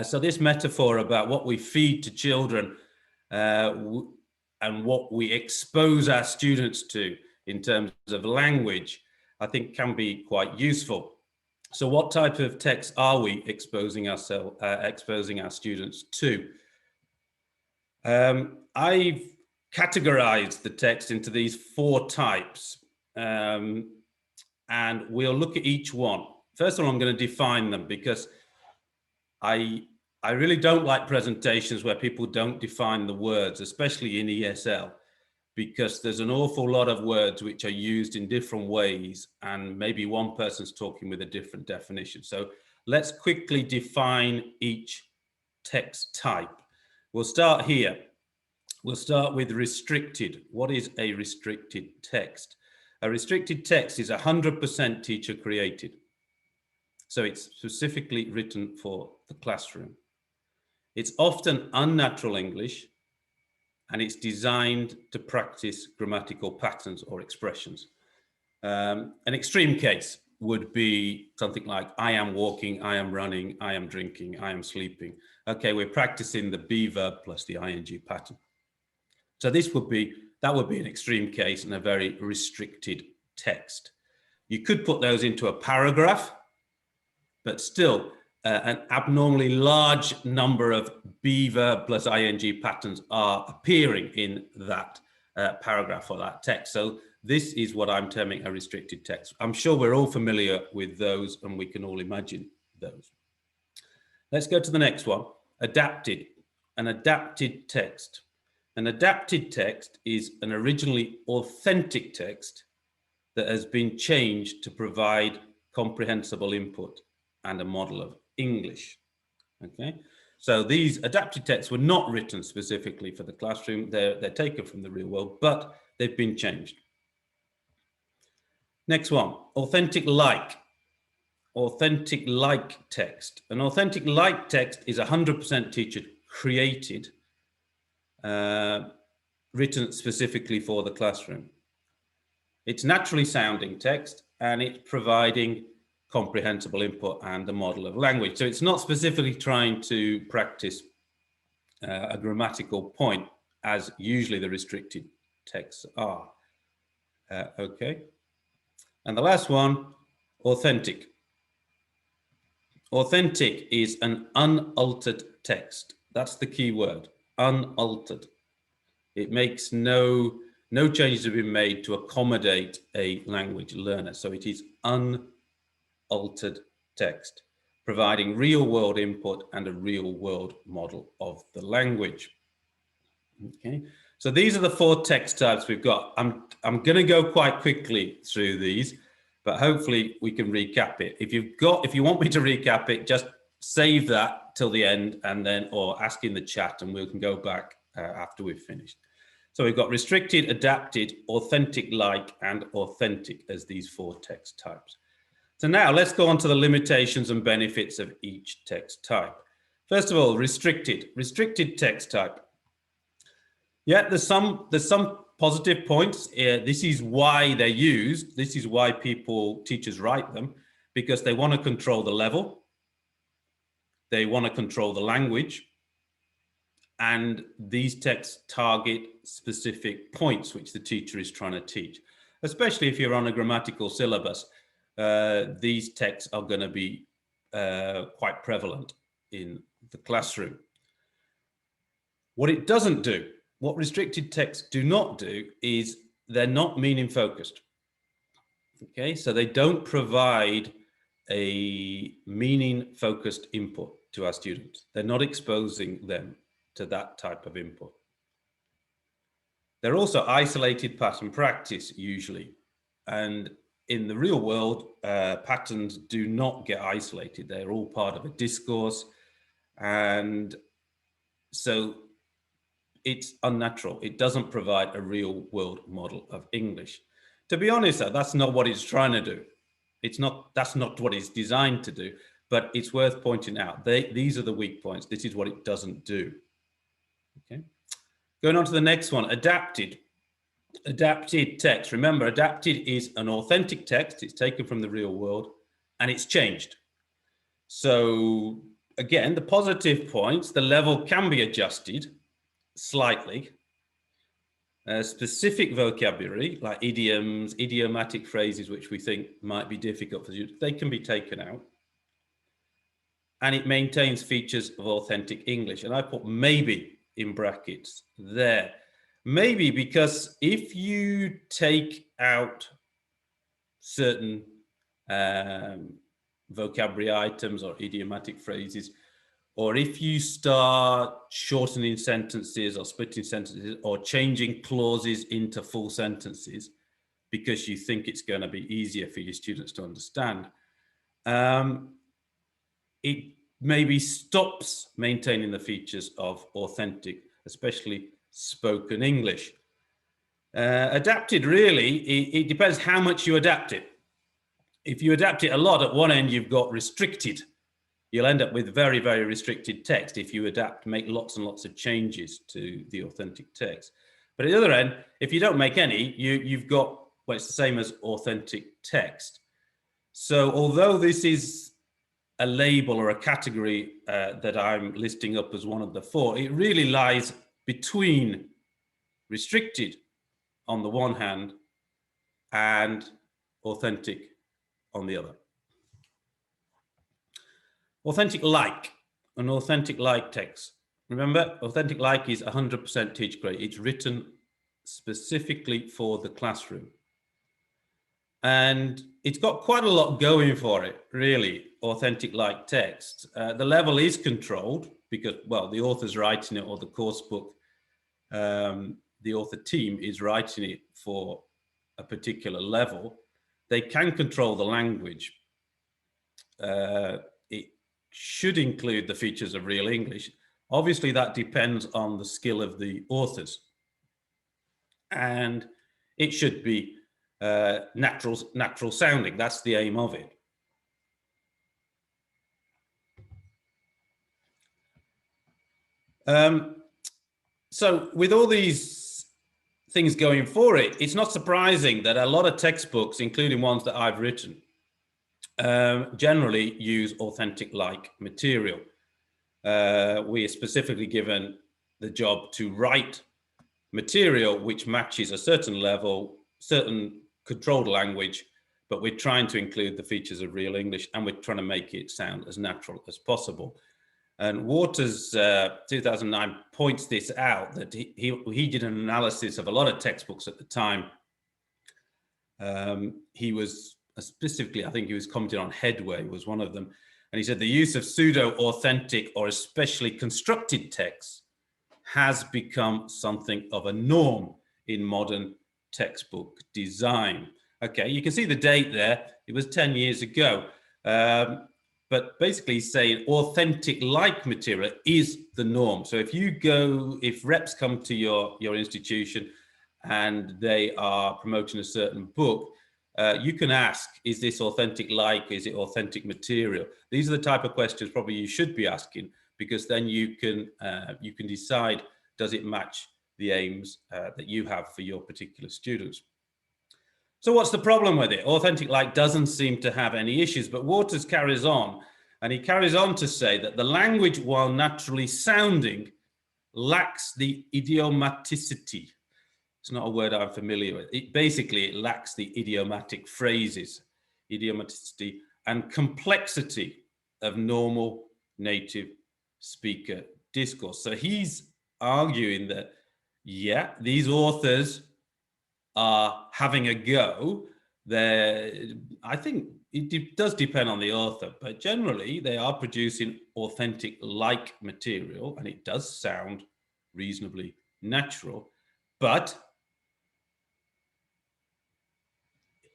So this metaphor about what we feed to children and what we expose our students to in terms of language, I think can be quite useful. So what type of text are we exposing our students to? I've categorized the text into these 4 types, and we'll look at each one. First of all, I'm going to define them because I really don't like presentations where people don't define the words, especially in ESL, because there's an awful lot of words which are used in different ways, and maybe one person's talking with a different definition. So let's quickly define each text type. We'll start here. We'll start with restricted. What is a restricted text? A restricted text is 100% teacher created. So it's specifically written for the classroom. It's often unnatural English, and it's designed to practice grammatical patterns or expressions. An extreme case would be something like, I am walking, I am running, I am drinking, I am sleeping. Okay, we're practicing the be verb plus the ing pattern. So that would be an extreme case and a very restricted text. You could put those into a paragraph, but still an abnormally large number of be verb plus ing patterns are appearing in that paragraph or that text. So this is what I'm terming a restricted text. I'm sure we're all familiar with those and we can all imagine those. Let's go to the next one, adapted, an adapted text. An adapted text is an originally authentic text that has been changed to provide comprehensible input and a model of English. Okay, so these adapted texts were not written specifically for the classroom. They're taken from the real world, but they've been changed. Next one, authentic like. Authentic like text. An authentic like text is 100% teacher created, written specifically for the classroom. It's naturally sounding text and it's providing comprehensible input and a model of language. So it's not specifically trying to practice a grammatical point as usually the restricted texts are. Okay. And the last one, authentic. Authentic is an unaltered text. That's the key word, unaltered. It makes no changes have been made to accommodate a language learner. So it is unaltered text, providing real world input and a real world model of the language. Okay, so these are the 4 text types we've got. I'm going to go quite quickly through these, but hopefully we can recap it. If you want me to recap it, just save that till the end and then, or ask in the chat and we can go back after we've finished. So we've got restricted, adapted, authentic like, and authentic as these 4 text types. So now let's go on to the limitations and benefits of each text type. First of all, restricted text type. Yeah, there's some positive points. This is why they're used. This is why teachers write them, because they want to control the level. They want to control the language. And these texts target specific points which the teacher is trying to teach. Especially if you're on a grammatical syllabus, these texts are going to be quite prevalent in the classroom. What it doesn't do, what restricted texts do not do, is they're not meaning focused. Okay, so they don't provide a meaning focused input to our students. They're not exposing them to that type of input. They're also isolated pattern practice usually. And in the real world, patterns do not get isolated. They're all part of a discourse. And so it's unnatural. It doesn't provide a real world model of English. To be honest, though, that's not what it's trying to do. That's not what it's designed to do, but it's worth pointing out. These are the weak points. This is what it doesn't do. Okay. Going on to the next one, adapted. Adapted text. Remember, adapted is an authentic text. It's taken from the real world and it's changed. So Again, the positive points, the level can be adjusted slightly. Specific vocabulary, like idioms, idiomatic phrases, which we think might be difficult for you, they can be taken out. And it maintains features of authentic English. And I put maybe in brackets there. Maybe because if you take out certain vocabulary items or idiomatic phrases, or if you start shortening sentences or splitting sentences or changing clauses into full sentences because you think it's going to be easier for your students to understand, it maybe stops maintaining the features of authentic, especially spoken English. Adapted, really, it depends how much you adapt it. If you adapt it a lot, at one end you've got restricted. You'll end up with very, very restricted text if you make lots and lots of changes to the authentic text. But at the other end, if you don't make any, you've got, well, it's the same as authentic text. So although this is a label or a category that I'm listing up as one of the four, it really lies between restricted on the one hand and authentic on the other. Authentic like, an authentic like text. Remember, authentic like is 100% teacher grade. It's written specifically for the classroom. And it's got quite a lot going for it, really, authentic like text. The level is controlled because, well, the author's writing it, or the course book, the author team is writing it for a particular level. They can control the language. It should include the features of real English. Obviously, that depends on the skill of the authors. And it should be natural sounding. That's the aim of it. So with all these things going for it, it's not surprising that a lot of textbooks, including ones that I've written, generally use authentic like material. We are specifically given the job to write material which matches a certain level, certain controlled language, but we're trying to include the features of real English, and we're trying to make it sound as natural as possible. And Waters, 2009, points this out, that he did an analysis of a lot of textbooks at the time. He was specifically, I think he was commenting on Headway was one of them. And he said the use of pseudo-authentic or especially constructed texts has become something of a norm in modern textbook design. Okay, you can see the date there. It was 10 years ago. But basically saying authentic like material is the norm. So if reps come to your institution and they are promoting a certain book, you can ask, is this authentic like, is it authentic material? These are the type of questions probably you should be asking, because then you can decide, does it match the aims that you have for your particular students? So what's the problem with it? Authentic like doesn't seem to have any issues, but Waters carries on, and he carries on to say that the language, while naturally sounding, lacks the idiomaticity. It's not a word I'm familiar with. It lacks the idiomatic phrases, idiomaticity, and complexity of normal native speaker discourse. So he's arguing that, yeah, these authors are having a go. I think it does depend on the author, but generally they are producing authentic like material, and it does sound reasonably natural. But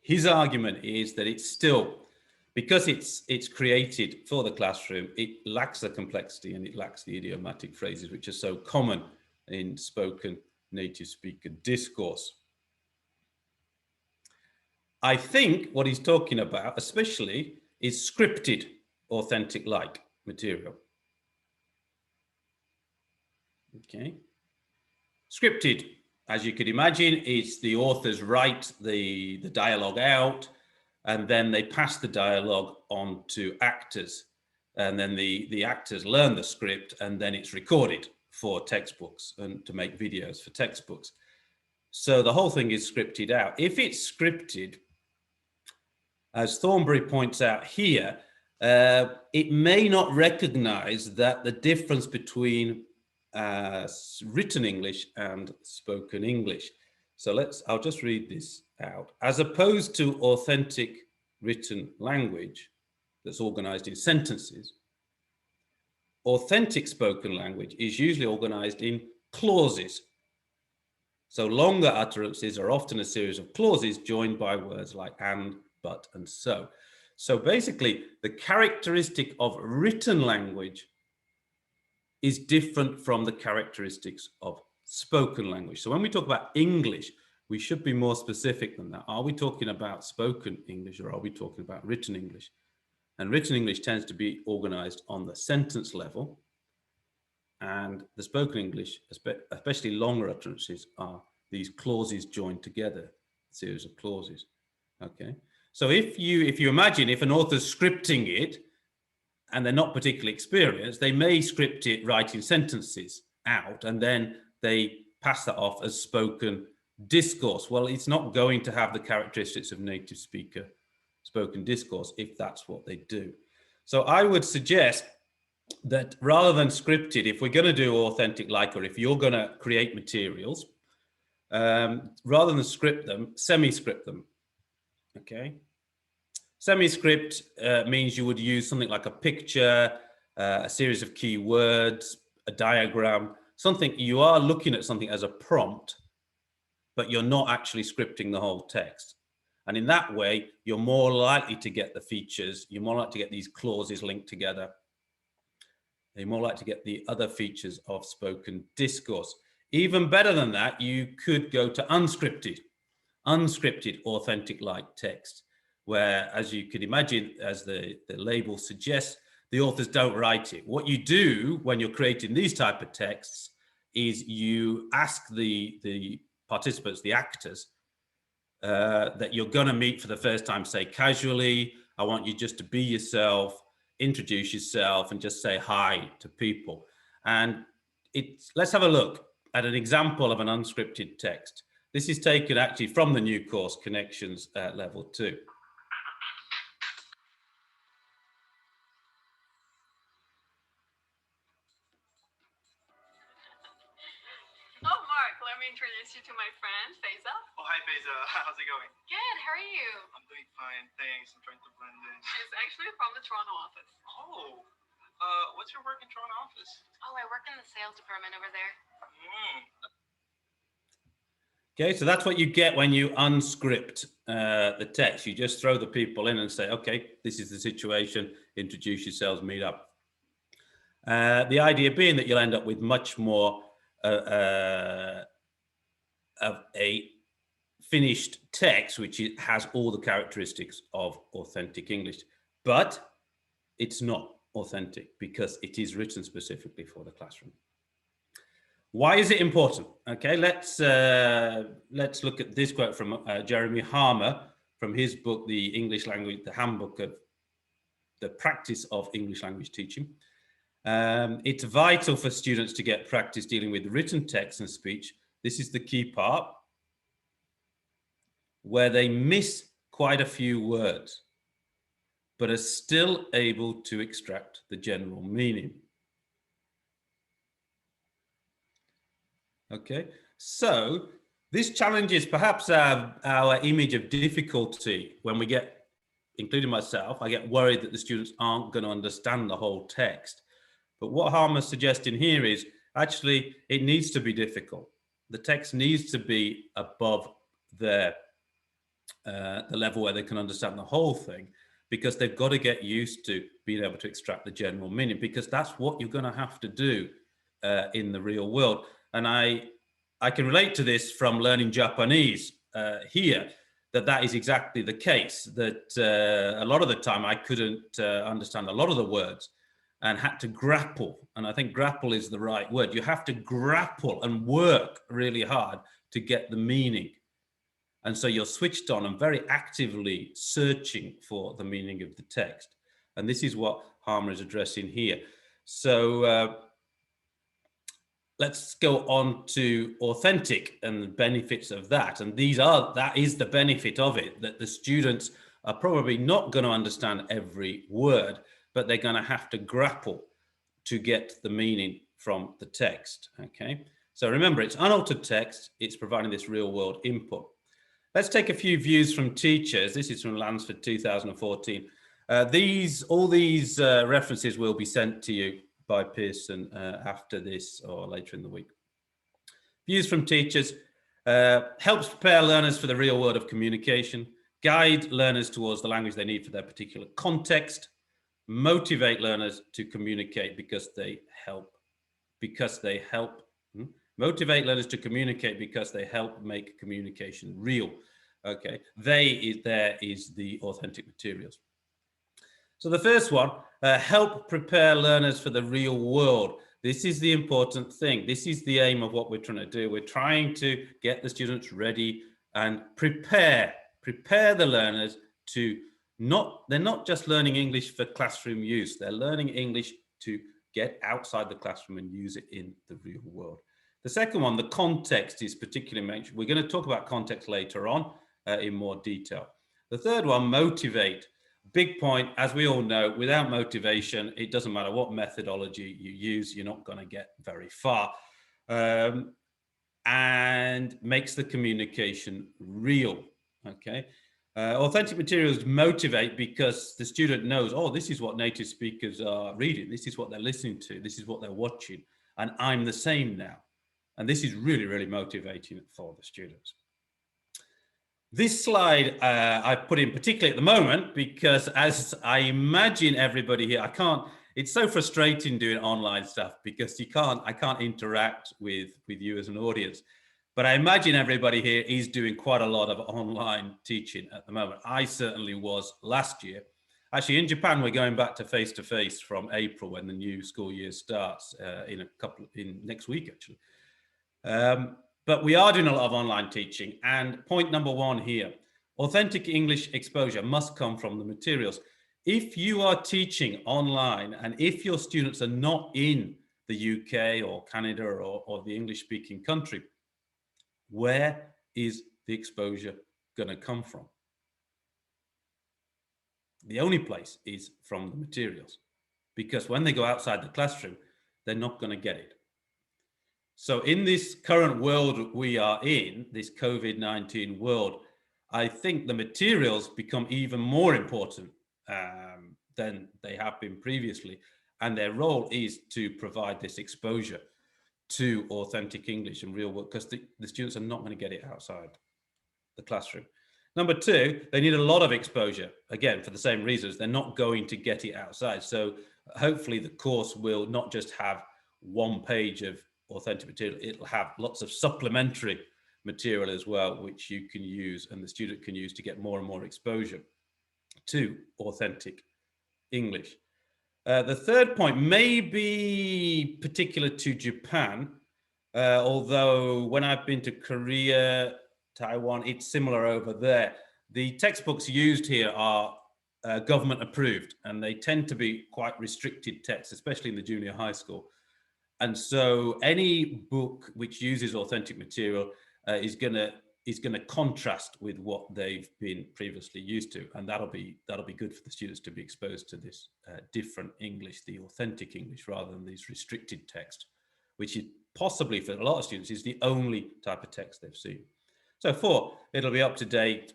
his argument is that it's still, because it's created for the classroom, it lacks the complexity and it lacks the idiomatic phrases, which are so common in spoken native speaker discourse. I think what he's talking about, especially, is scripted authentic like material. Okay. Scripted, as you could imagine, is the authors write the dialogue out, and then they pass the dialogue on to actors. and then the actors learn the script, and then it's recorded for textbooks and to make videos for textbooks. So the whole thing is scripted out. If it's scripted, as Thornbury points out here, it may not recognize that the difference between written English and spoken English. So I'll just read this out. As opposed to authentic written language that's organized in sentences, authentic spoken language is usually organized in clauses. So longer utterances are often a series of clauses joined by words like and, but, and so. So basically, the characteristic of written language is different from the characteristics of spoken language. So when we talk about English, we should be more specific than that. Are we talking about spoken English, or are we talking about written English? And written English tends to be organized on the sentence level, and the spoken English, especially longer utterances, are these clauses joined together, a series of clauses. Okay, so if you imagine if an author's scripting it and they're not particularly experienced, they may script it writing sentences out, and then they pass that off as spoken discourse. Well, it's not going to have the characteristics of native speaker spoken discourse if that's what they do. So I would suggest that rather than scripted, if we're going to do authentic like, or if you're going to create materials, rather than script them, semi-script them. Okay. Semi-script means you would use something like a picture, a series of keywords, a diagram, something you are looking at something as a prompt, but you're not actually scripting the whole text. And in that way, you're more likely to get the features, you're more likely to get these clauses linked together. You're more likely to get the other features of spoken discourse. Even better than that, you could go to unscripted authentic like text, where, as you could imagine, as the label suggests, the authors don't write it. What you do when you're creating these type of texts is you ask the participants, the actors, that you're going to meet for the first time, say casually. I want you just to be yourself, introduce yourself, and just say hi to people. And let's have a look at an example of an unscripted text. This is taken actually from the new course, Connections Level 2. Oh, Mark, let me introduce you to my friend, Faiza. Oh, hi, Faiza. How's it going? Good, how are you? I'm doing fine, thanks. I'm trying to blend in. She's actually from the Toronto office. Oh, what's your work in Toronto office? Oh, I work in the sales department over there. Okay, so that's what you get when you unscript the text. You just throw the people in and say, okay, this is the situation, introduce yourselves, meet up. The idea being that you'll end up with much more of a finished text, which has all the characteristics of authentic English, but it's not authentic because it is written specifically for the classroom. Why is it important? Okay, let's look at this quote from Jeremy Harmer from his book, The English Language, the Handbook of the Practice of English Language Teaching. It's vital for students to get practice dealing with written text and speech. This is the key part where they miss quite a few words, but are still able to extract the general meaning. Okay, so this challenges perhaps our image of difficulty when we get, including myself, I get worried that the students aren't going to understand the whole text. But what Harmer's suggesting here is actually it needs to be difficult. The text needs to be above the level where they can understand the whole thing, because they've got to get used to being able to extract the general meaning, because that's what you're going to have to do in the real world. And I can relate to this from learning Japanese here, that is exactly the case, that a lot of the time I couldn't understand a lot of the words and had to grapple. And I think grapple is the right word. You have to grapple and work really hard to get the meaning. And so you're switched on and very actively searching for the meaning of the text. And this is what Harmer is addressing here. So let's go on to authentic and the benefits of that. And that is the benefit of it, that the students are probably not going to understand every word, but they're going to have to grapple to get the meaning from the text. Okay, so remember, it's unaltered text. It's providing this real world input. Let's take a few views from teachers. This is from Lansford 2014. All these references will be sent to you by Pearson after this or later in the week. Views from teachers: helps prepare learners for the real world of communication, guide learners towards the language they need for their particular context, motivate learners to communicate because they help. Motivate learners to communicate because they help make communication real. Okay, there is the authentic materials. So the first one, help prepare learners for the real world. This is the important thing. This is the aim of what we're trying to do. We're trying to get the students ready and prepare the learners to they're not just learning English for classroom use. They're learning English to get outside the classroom and use it in the real world. The second one, the context, is particularly mentioned. We're going to talk about context later on in more detail. The third one, motivate. Big point, as we all know, without motivation, it doesn't matter what methodology you use, you're not going to get very far. And makes the communication real. Okay. Authentic materials motivate because the student knows, oh, this is what native speakers are reading. This is what they're listening to. This is what they're watching. And I'm the same now. And this is really, really motivating for the students. This slide I've put in particularly at the moment because, as I imagine everybody here, it's so frustrating doing online stuff because I can't interact with you as an audience. But I imagine everybody here is doing quite a lot of online teaching at the moment. I certainly was last year. Actually, in Japan, we're going back to face-to-face from April when the new school year starts in next week, actually. But we are doing a lot of online teaching. And point number one here, authentic English exposure must come from the materials. If you are teaching online and if your students are not in the UK or Canada or the English-speaking country, where is the exposure going to come from? The only place is from the materials, because when they go outside the classroom, they're not going to get it. So in this current world we are in, this COVID-19 world, I think the materials become even more important than they have been previously. And their role is to provide this exposure to authentic English and real work, because the students are not going to get it outside the classroom. Number two, they need a lot of exposure, again, for the same reasons. They're not going to get it outside. So hopefully the course will not just have one page of authentic material, it'll have lots of supplementary material as well, which you can use and the student can use to get more and more exposure to authentic English. The third point may be particular to Japan, although when I've been to Korea, Taiwan, it's similar over there. The textbooks used here are government approved, and they tend to be quite restricted texts, especially in the junior high school. And so any book which uses authentic material is going to contrast with what they've been previously used to, and that'll be good for the students to be exposed to this different English, the authentic English, rather than these restricted text, which is possibly for a lot of students is the only type of text they've seen. So four, it'll be up to date,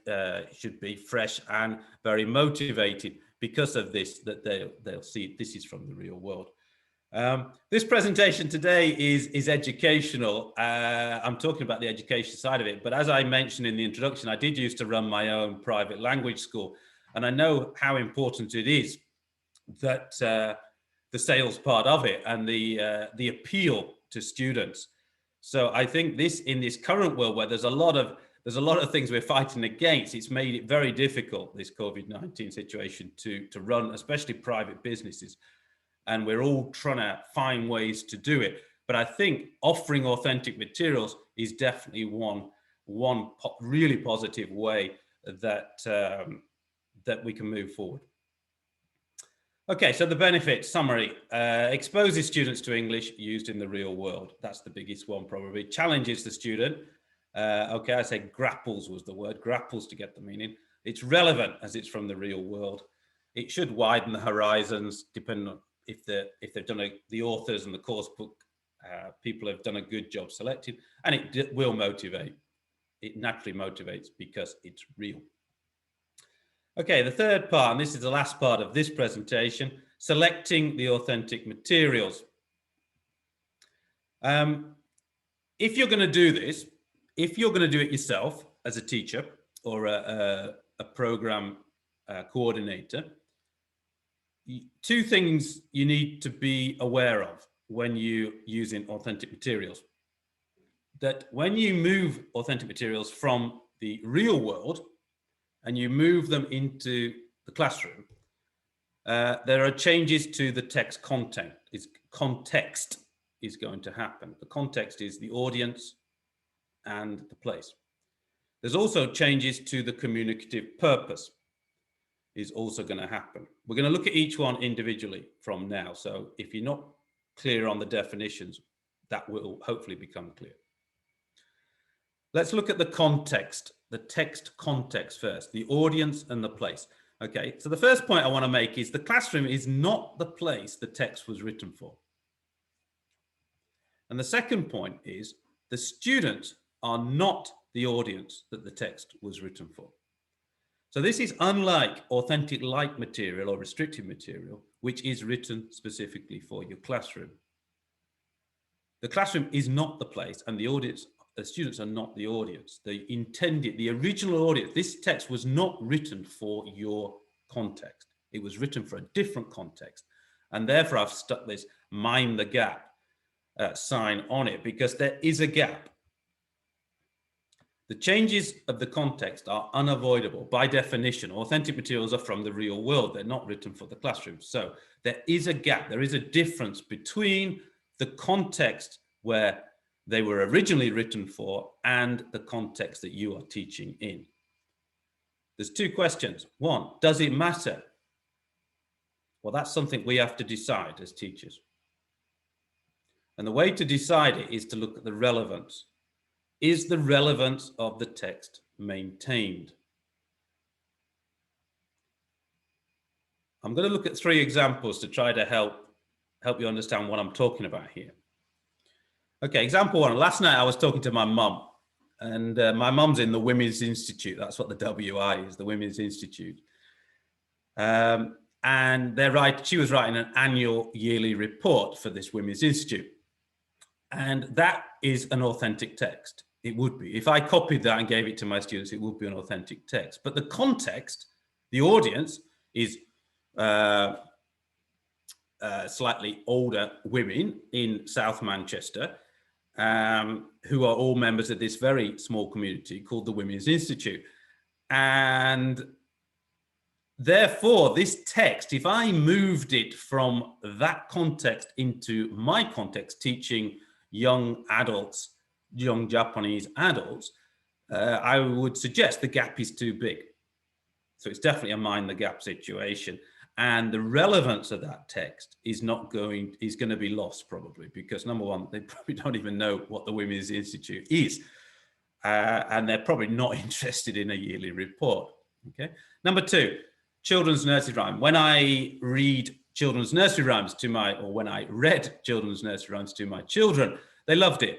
should be fresh and very motivated because of this, that they'll see this is from the real world. This presentation today is educational. I'm talking about the education side of it, but as I mentioned in the introduction, I did used to run my own private language school, and I know how important it is that the sales part of it and the appeal to students. So I think in this current world where there's a lot of things we're fighting against, it's made it very difficult, this COVID-19 situation, to run, especially private businesses. And we're all trying to find ways to do it. But I think offering authentic materials is definitely one really positive way that we can move forward. Okay, so the benefit summary exposes students to English used in the real world. That's the biggest one, probably. Challenges the student. Okay, I said grapples was the word, grapples to get the meaning. It's relevant as it's from the real world. It should widen the horizons, depending on if they've done the authors and the course book people have done a good job selecting, and it will motivate. It naturally motivates because it's real. Okay, the third part, and this is the last part of this presentation, selecting the authentic materials. If you're going to do this, if you're going to do it yourself as a teacher or a program coordinator, two things you need to be aware of when you're using authentic materials. That when you move authentic materials from the real world and you move them into the classroom, there are changes to the text content. Context is going to happen. The context is the audience and the place. There's also changes to the communicative purpose is also going to happen. We're going to look at each one individually from now. So if you're not clear on the definitions, that will hopefully become clear. Let's look at the context, the text context first, the audience and the place. Okay, so the first point I want to make is the classroom is not the place the text was written for. And the second point is the students are not the audience that the text was written for. So this is unlike authentic light material or restricted material, which is written specifically for your classroom. The classroom is not the place, and the audience, the students are not the audience. The intended, the original audience, this text was not written for your context. It was written for a different context. And therefore I've stuck this mind the gap sign on it because there is a gap. The changes of the context are unavoidable by definition. Authentic materials are from the real world. They're not written for the classroom. So there is a gap. There is a difference between the context where they were originally written for and the context that you are teaching in. There's two questions. One, does it matter? Well, that's something we have to decide as teachers. And the way to decide it is to look at the relevance. Is the relevance of the text maintained? I'm going to look at three examples to try to help you understand what I'm talking about here. Okay, example one. Last night I was talking to my mum, and my mum's in the Women's Institute. That's what the WI is, the Women's Institute. And she was writing an annual yearly report for this Women's Institute. And that is an authentic text. It would be. If I copied that and gave it to my students, it would be an authentic text. But the context, the audience is slightly older women in South Manchester who are all members of this very small community called the Women's Institute. And therefore, this text, if I moved it from that context into my context, teaching young adults, young Japanese adults, I would suggest the gap is too big. So it's definitely a mind the gap situation. And the relevance of that text is going to be lost probably because number one, they probably don't even know what the Women's Institute is. And they're probably not interested in a yearly report. Okay. Number two, children's nursery rhyme. When I read children's nursery rhymes when I read children's nursery rhymes to my children, they loved it.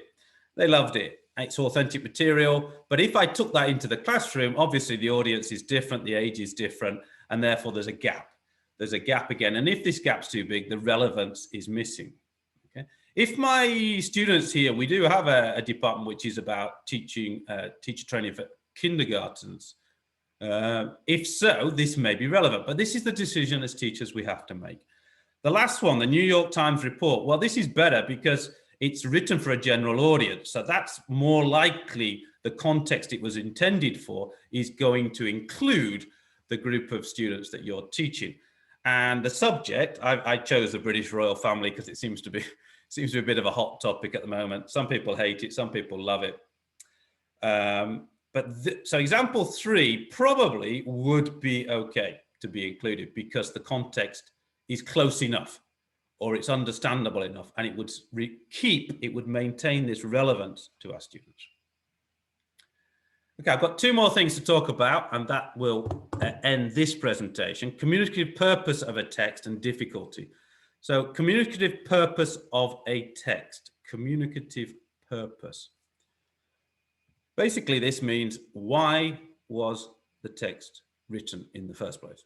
They loved it. It's authentic material. But if I took that into the classroom, obviously the audience is different, the age is different, and therefore there's a gap. There's a gap again. And if this gap's too big, the relevance is missing. Okay. If my students here, we do have a department which is about teaching, teacher training for kindergartens. If so, this may be relevant, but this is the decision as teachers we have to make. The last one, the New York Times report. Well, this is better because it's written for a general audience. So that's more likely the context it was intended for is going to include the group of students that you're teaching. And the subject, I chose the British royal family because it seems to be a bit of a hot topic at the moment. Some people hate it, some people love it. So example 3 probably would be okay to be included because the context is close enough, or it's understandable enough, and it would it would maintain this relevance to our students. Okay, I've got two more things to talk about, and that will end this presentation. Communicative purpose of a text and difficulty. So communicative purpose of a text, communicative purpose. Basically, this means, why was the text written in the first place?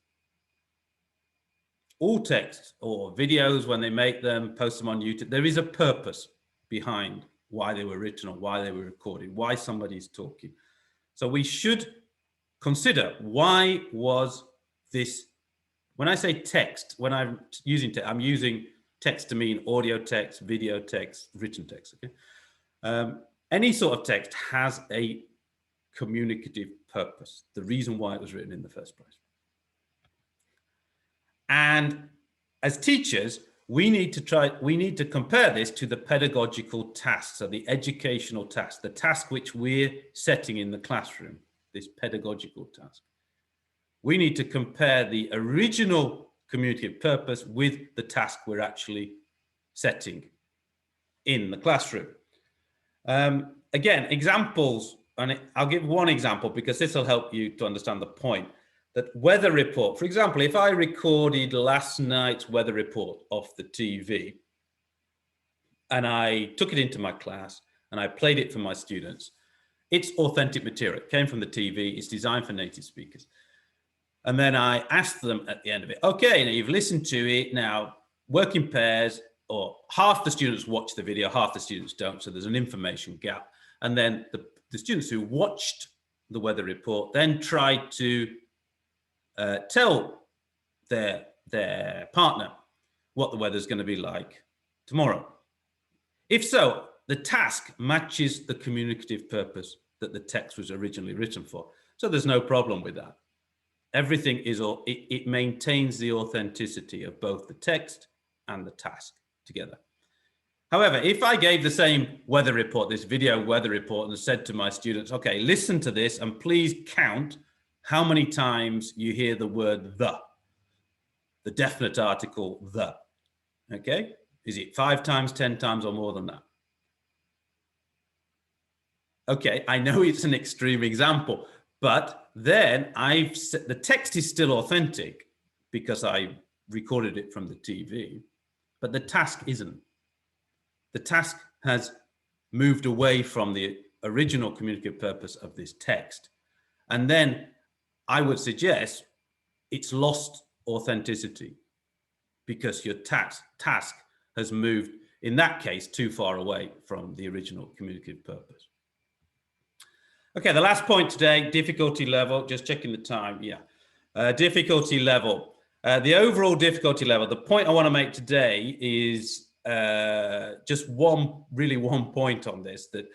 All texts or videos, when they make them, post them on YouTube, there is a purpose behind why they were written or why they were recorded, why somebody's talking. So we should consider, why was this, when I say text, when I'm using text, I'm using text to mean audio text, video text, written text, okay? Any sort of text has a communicative purpose, the reason why it was written in the first place. And as teachers, we need to compare this to the pedagogical task, so the educational task, the task which we're setting in the classroom, this pedagogical task. We need to compare the original communicative purpose with the task we're actually setting in the classroom. Again, examples, and I'll give one example because this will help you to understand the point. That weather report, for example, if I recorded last night's weather report off the TV and I took it into my class and I played it for my students, it's authentic material. It came from the TV, it's designed for native speakers. And then I asked them at the end of it, okay, now you've listened to it, now work in pairs, or half the students watch the video, half the students don't, so there's an information gap. And then the students who watched the weather report then tried to tell their partner what the weather's going to be like tomorrow. If so, the task matches the communicative purpose that the text was originally written for. So there's no problem with that. Everything is, it maintains the authenticity of both the text and the task together. However, if I gave the same weather report, this video weather report, and said to my students, okay, listen to this and please count how many times you hear the word the definite article the, okay? Is it 5 times, 10 times, or more than that? Okay, I know it's an extreme example, but then the text is still authentic because I recorded it from the TV, but the task isn't. The task has moved away from the original communicative purpose of this text. And then I would suggest it's lost authenticity because your task has moved, in that case, too far away from the original communicative purpose. Okay, the last point today, difficulty level, just checking the time, yeah. Difficulty level. The overall difficulty level, the point I want to make today is just one point on this, that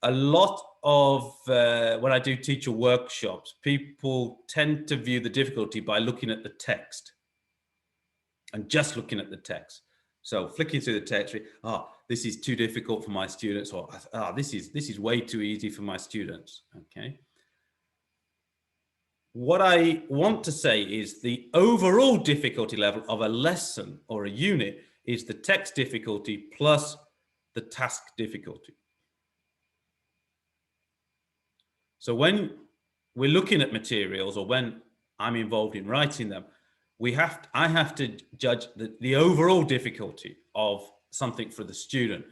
a lot of, when I do teacher workshops, people tend to view the difficulty by looking at the text and just looking at the text. So flicking through the text, this is too difficult for my students, or this is way too easy for my students, okay? What I want to say is the overall difficulty level of a lesson or a unit is the text difficulty plus the task difficulty. So when we're looking at materials, or when I'm involved in writing them, I have to judge the overall difficulty of something for the student.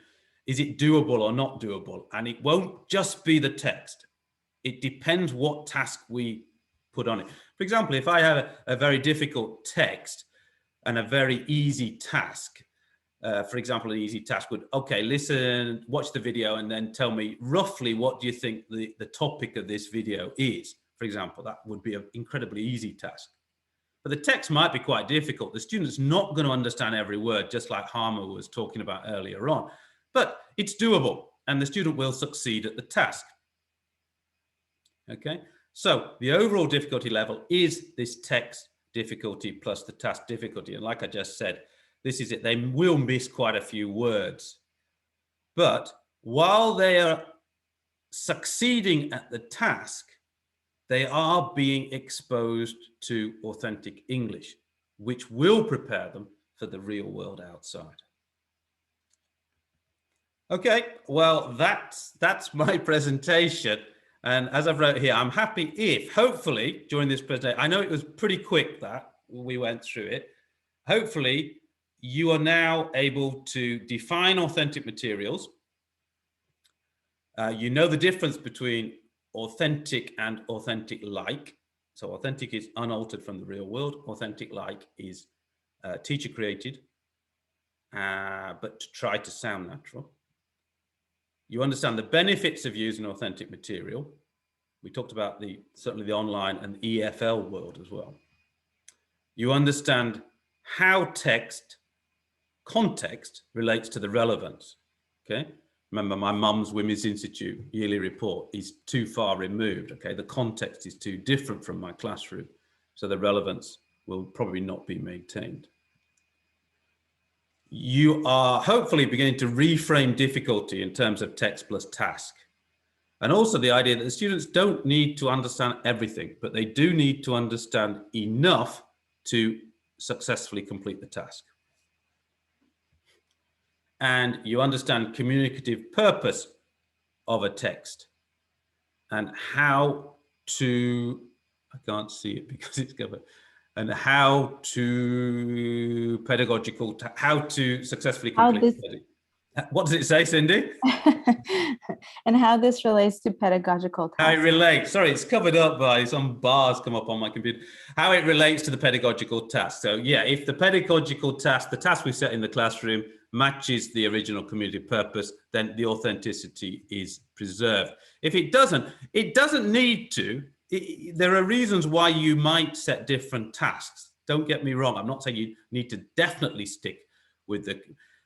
Is it doable or not doable? And it won't just be the text. It depends what task we put on it. For example, if I have a very difficult text and a very easy task, for example, an easy task would, okay, listen, watch the video, and then tell me roughly what do you think the topic of this video is. For example, that would be an incredibly easy task. But the text might be quite difficult. The student's not going to understand every word, just like Harmer was talking about earlier on. But it's doable, and the student will succeed at the task. Okay, so the overall difficulty level is this text difficulty plus the task difficulty. And like I just said, this is it. They will miss quite a few words. But while they are succeeding at the task, they are being exposed to authentic English, which will prepare them for the real world outside. Okay, well, that's my presentation. And as I've wrote here, I'm happy if, hopefully, during this presentation, I know it was pretty quick that we went through it. Hopefully, you are now able to define authentic materials. You know the difference between authentic and authentic-like. So authentic is unaltered from the real world. Authentic-like is teacher-created, but to try to sound natural. You understand the benefits of using authentic material. We talked about certainly the online and EFL world as well. You understand how context relates to the relevance, okay? Remember, my mum's Women's Institute yearly report is too far removed, okay? The context is too different from my classroom, so the relevance will probably not be maintained. You are hopefully beginning to reframe difficulty in terms of text plus task. And also the idea that the students don't need to understand everything, but they do need to understand enough to successfully complete the task. And you understand communicative purpose of a text and how to, I can't see it because it's covered, and how to how to successfully complete it. What does it say, Cindy? And how this relates to pedagogical tasks. How it relates, sorry, it's covered up by some bars come up on my computer. How it relates to the pedagogical task. So yeah, if the pedagogical task, the task we set in the classroom matches the original community purpose, then the authenticity is preserved. If it doesn't need to. There are reasons why you might set different tasks. Don't get me wrong. I'm not saying you need to definitely stick with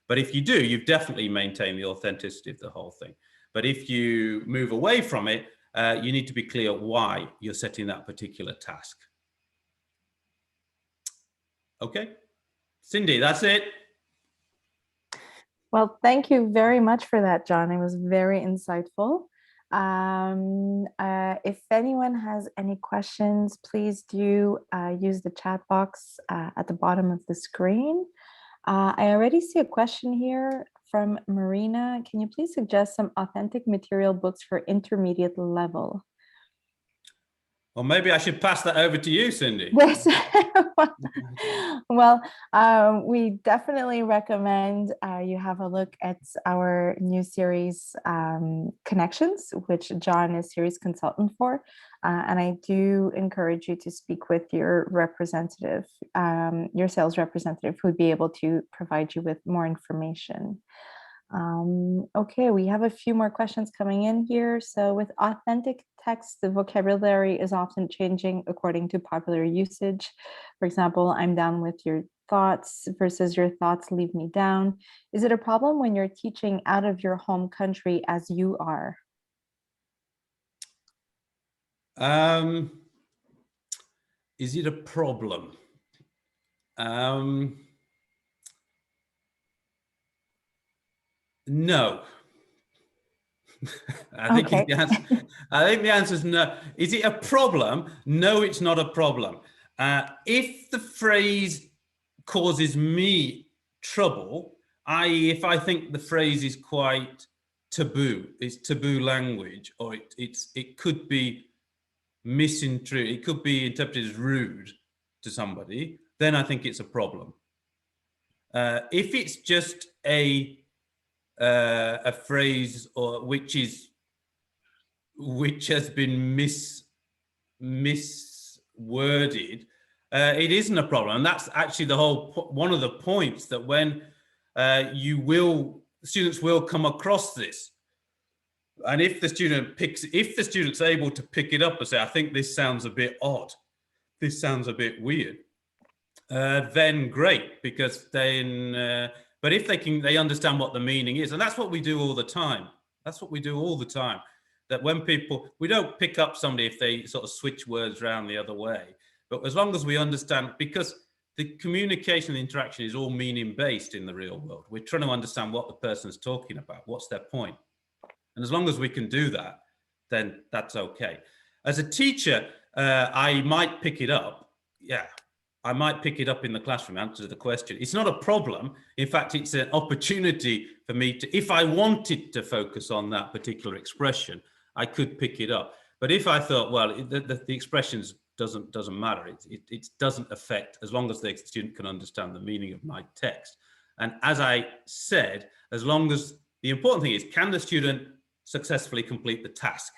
but if you do, you've definitely maintained the authenticity of the whole thing. But if you move away from it, you need to be clear why you're setting that particular task. Okay, Cindy, that's it. Well, thank you very much for that, John. It was very insightful. If anyone has any questions, please do use the chat box at the bottom of the screen. I already see a question here from Marina. Can you please suggest some authentic material books for intermediate level? Well, maybe I should pass that over to you, Cindy. Yes. Well, we definitely recommend you have a look at our new series, Connections, which John is series consultant for. And I do encourage you to speak with your representative, your sales representative, who would be able to provide you with more information. Okay, we have a few more questions coming in here. So with authentic text, the vocabulary is often changing according to popular usage. For example, I'm down with your thoughts versus your thoughts leave me down. Is it a problem when you're teaching out of your home country as you are? Is it a problem? No. I think the answer is no. Is it a problem? No, it's not a problem. If the phrase causes me trouble, i.e. if I think the phrase is quite taboo, it's taboo language, or it could be misinterpreted, it could be interpreted as rude to somebody, then I think it's a problem. If it's just a phrase which has been misworded, it isn't a problem. And that's actually one of the points, that when students will come across this, and if the student's able to pick it up and say, I think this sounds a bit odd, this sounds a bit weird, then great, because then but if they understand what the meaning is, and that's what we do all the time. That's what we do all the time. That when we don't pick up somebody if they sort of switch words around the other way. But as long as we understand, because the communication, the interaction is all meaning based in the real world. We're trying to understand what the person's talking about. What's their point? And as long as we can do that, then that's okay. As a teacher, I might pick it up. Yeah, I might pick it up in the classroom, answer the question. It's not a problem. In fact, it's an opportunity for me to, if I wanted to focus on that particular expression, I could pick it up. But if I thought, well, the expressions doesn't matter, it doesn't affect, as long as the student can understand the meaning of my text. And as I said, as long as, the important thing is, can the student successfully complete the task?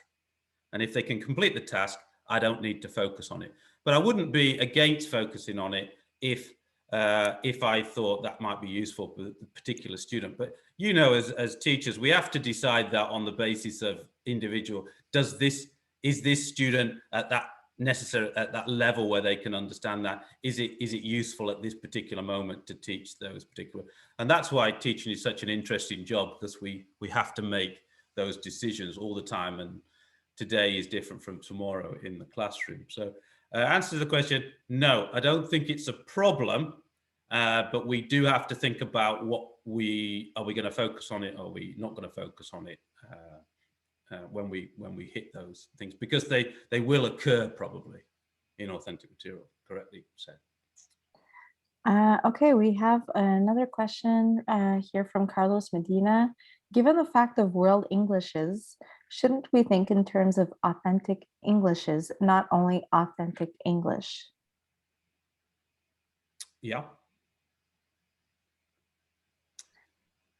And if they can complete the task, I don't need to focus on it. But I wouldn't be against focusing on it if I thought that might be useful for the particular student. But you know, as teachers, we have to decide that on the basis of individual. Is this student at that level where they can understand that? Is it useful at this particular moment to teach those particular? And that's why teaching is such an interesting job, because we have to make those decisions all the time, and today is different from tomorrow in the classroom. So answer to the question, no, I don't think it's a problem, but we do have to think about are we going to focus on it, or are we not going to focus on it when we hit those things, because they will occur probably in authentic material, correctly said. Okay, we have another question here from Carlos Medina. Given the fact of world Englishes, shouldn't we think in terms of authentic Englishes, not only authentic English? Yeah.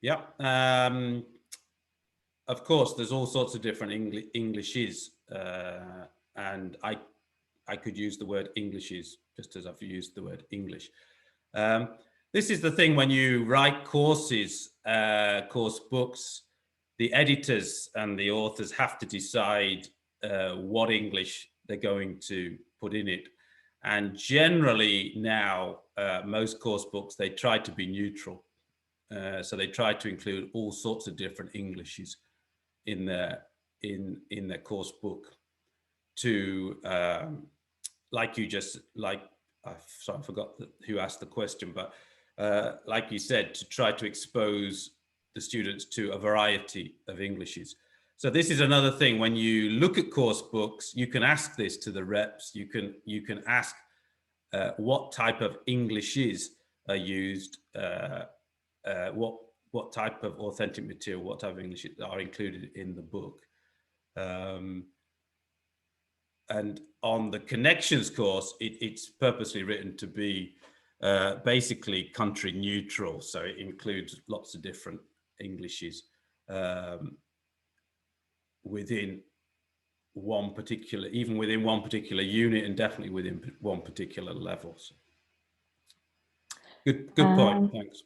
Yeah. Of course, there's all sorts of different Englishes, and I could use the word Englishes just as I've used the word English. This is the thing when you write courses, course books, the editors and the authors have to decide what English they're going to put in it. And generally now, most course books, they try to be neutral. So they try to include all sorts of different Englishes in their course book to, sorry, I forgot who asked the question, but like you said, to try to expose the students to a variety of Englishes. So this is another thing, when you look at course books, you can ask this to the reps, you can ask what type of Englishes are used, what type of authentic material, what type of English are included in the book. And on the connections course, it's purposely written to be basically country neutral. So it includes lots of different Englishes within one particular, even within one particular unit, and definitely within one particular level. So good point, thanks.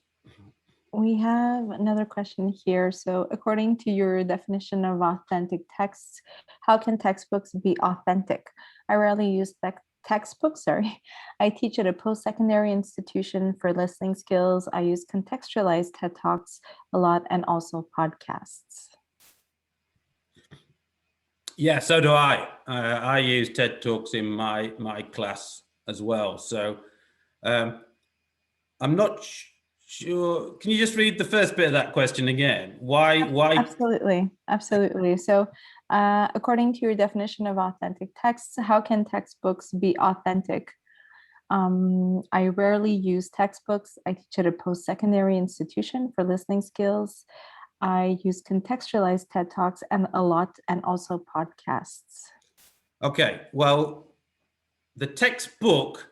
We have another question here. So according to your definition of authentic texts, how can textbooks be authentic? I rarely use textbooks, sorry. I teach at a post-secondary institution for listening skills. I use contextualized TED Talks a lot, and also podcasts. Yeah, so do I. I use TED Talks in my class as well. So I'm not sure. Can you just read the first bit of that question again? Why? Absolutely. So according to your definition of authentic texts, how can textbooks be authentic? I rarely use textbooks. I teach at a post-secondary institution for listening skills. I use contextualized TED Talks and also podcasts. Okay, well, the textbook,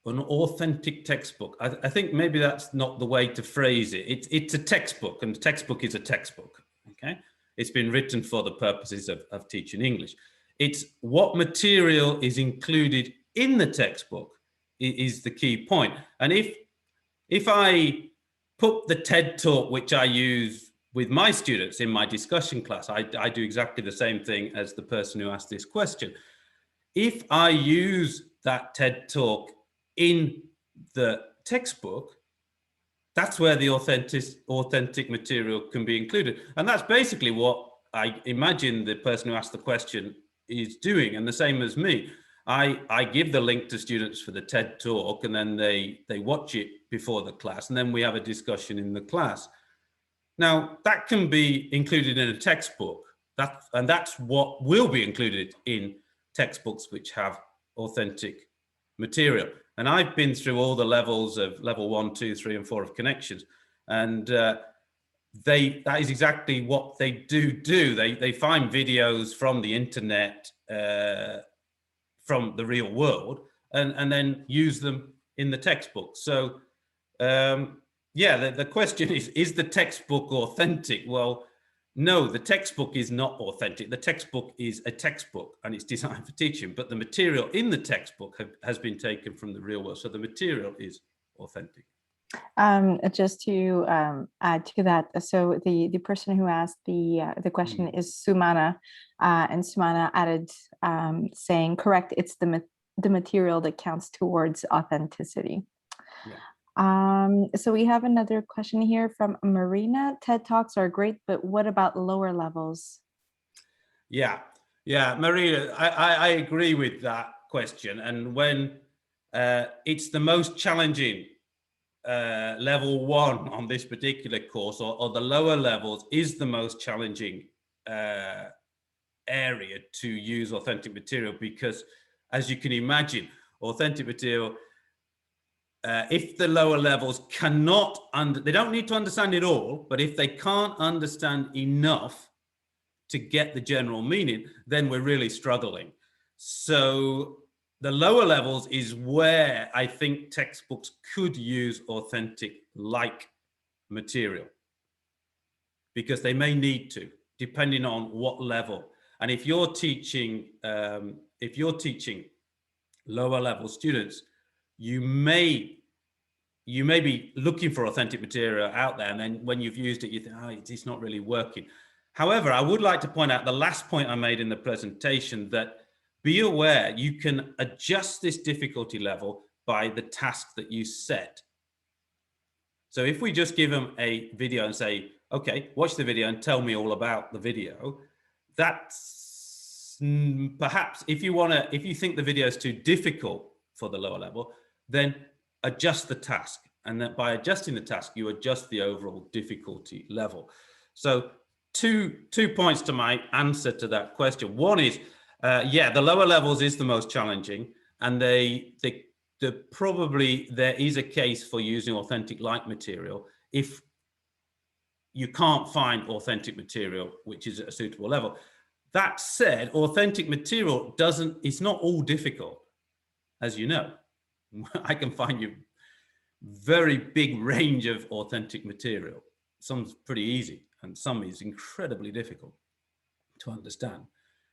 an authentic textbook, I think maybe that's not the way to phrase it. It's a textbook, and a textbook is a textbook, okay? It's been written for the purposes of teaching English. It's what material is included in the textbook is the key point. And if I put the TED Talk, which I use with my students in my discussion class, I do exactly the same thing as the person who asked this question. If I use that TED Talk in the textbook, that's where the authentic material can be included. And that's basically what I imagine the person who asked the question is doing. And the same as me, I give the link to students for the TED Talk, and then they watch it before the class, and then we have a discussion in the class. Now, that can be included in a textbook, and that's what will be included in textbooks which have authentic material. And I've been through all the levels of level 1, 2, 3, and 4 of connections. And that is exactly what they do. They find videos from the internet, from the real world, and then use them in the textbook. So yeah, the question is the textbook authentic? Well, no, the textbook is not authentic. The textbook is a textbook and it's designed for teaching, but the material in the textbook has been taken from the real world. So the material is authentic. Just to add to that, so the person who asked the question is Sumana, and Sumana added saying, correct, it's the material that counts towards authenticity. Yeah. So we have another question here from Marina. TED Talks are great, but what about lower levels? Yeah, Marina, I agree with that question. And when it's the most challenging level 1 on this particular course, or the lower levels is the most challenging area to use authentic material, because as you can imagine, authentic material, if the lower levels cannot, they don't need to understand it all, but if they can't understand enough to get the general meaning, then we're really struggling. So the lower levels is where I think textbooks could use authentic like material, because they may need to, depending on what level. And if you're teaching lower level students, you may be looking for authentic material out there, and then when you've used it, you think, oh, it's not really working. However, I would like to point out the last point I made in the presentation, that be aware you can adjust this difficulty level by the task that you set. So if we just give them a video and say, okay, watch the video and tell me all about the video, that's perhaps, if you think the video is too difficult for the lower level, then adjust the task. And that by adjusting the task, you adjust the overall difficulty level. So two points to my answer to that question. One is, yeah, the lower levels is the most challenging, and probably there is a case for using authentic like material if you can't find authentic material which is at a suitable level. That said, authentic material it's not all difficult, as you know. I can find you very big range of authentic material. Some's pretty easy and some is incredibly difficult to understand.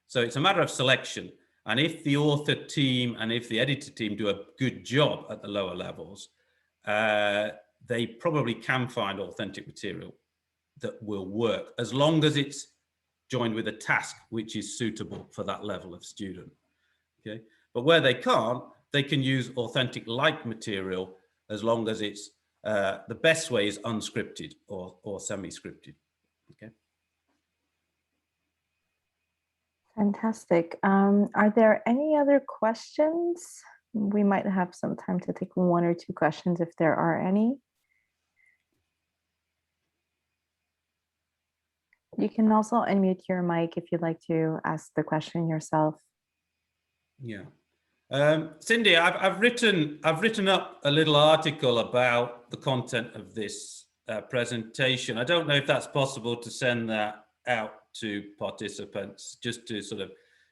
So it's a matter of selection. And if the author team and if the editor team do a good job at the lower levels, they probably can find authentic material that will work, as long as it's joined with a task which is suitable for that level of student. Okay, but where they can't, they can use authentic like material, as long as it's the best way is unscripted or semi-scripted. Okay. Fantastic. Are there any other questions? We might have some time to take 1 or 2 questions if there are any. You can also unmute your mic if you'd like to ask the question yourself. Yeah. Cindy, I've written up a little article about the content of this presentation. I don't know if that's possible to send that out to participants, just to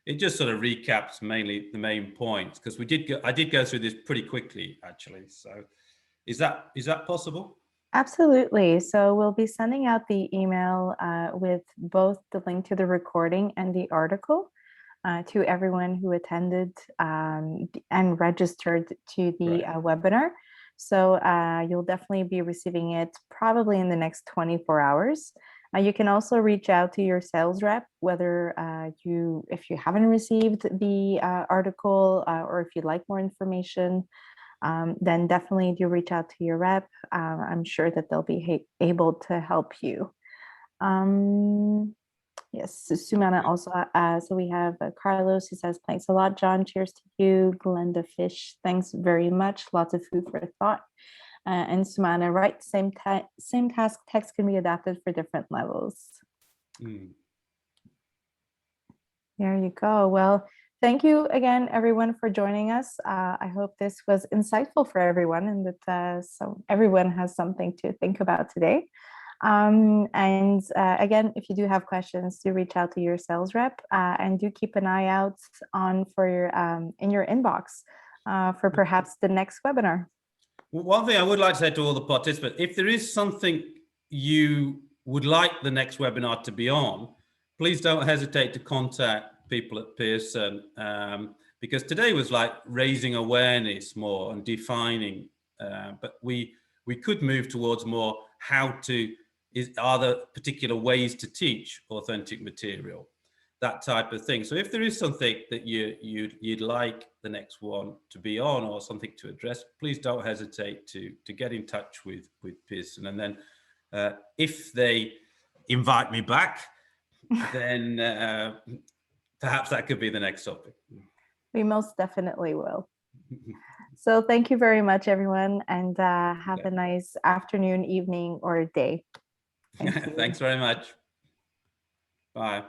it just recaps mainly the main points, because I did go through this pretty quickly actually. So is that possible? Absolutely. So we'll be sending out the email with both the link to the recording and the article to everyone who attended and registered to the webinar. So you'll definitely be receiving it probably in the next 24 hours. You can also reach out to your sales rep, whether if you haven't received the article or if you'd like more information, then definitely do reach out to your rep. I'm sure that they'll be able to help you. Yes, Sumana also, so we have Carlos who says, thanks a lot, John. Cheers to you. Glenda Fish, thanks very much. Lots of food for thought. And Sumana, right, same task text can be adapted for different levels. There you go. Well, Thank you again, everyone, for joining us. I hope this was insightful for everyone and that everyone has something to think about today. Again, if you do have questions, do reach out to your sales rep and do keep an eye out for your in your inbox for perhaps the next webinar. One thing I would like to say to all the participants, if there is something you would like the next webinar to be on, please don't hesitate to contact people at Pearson, because today was like raising awareness more and defining, but we could move towards more are there particular ways to teach authentic material, that type of thing. So if there is something that you'd like the next one to be on or something to address, please don't hesitate to get in touch with Pearson. And then if they invite me back, then perhaps that could be the next topic. We most definitely will. So thank you very much, everyone, and have a nice afternoon, evening, or day. Thanks very much. Bye.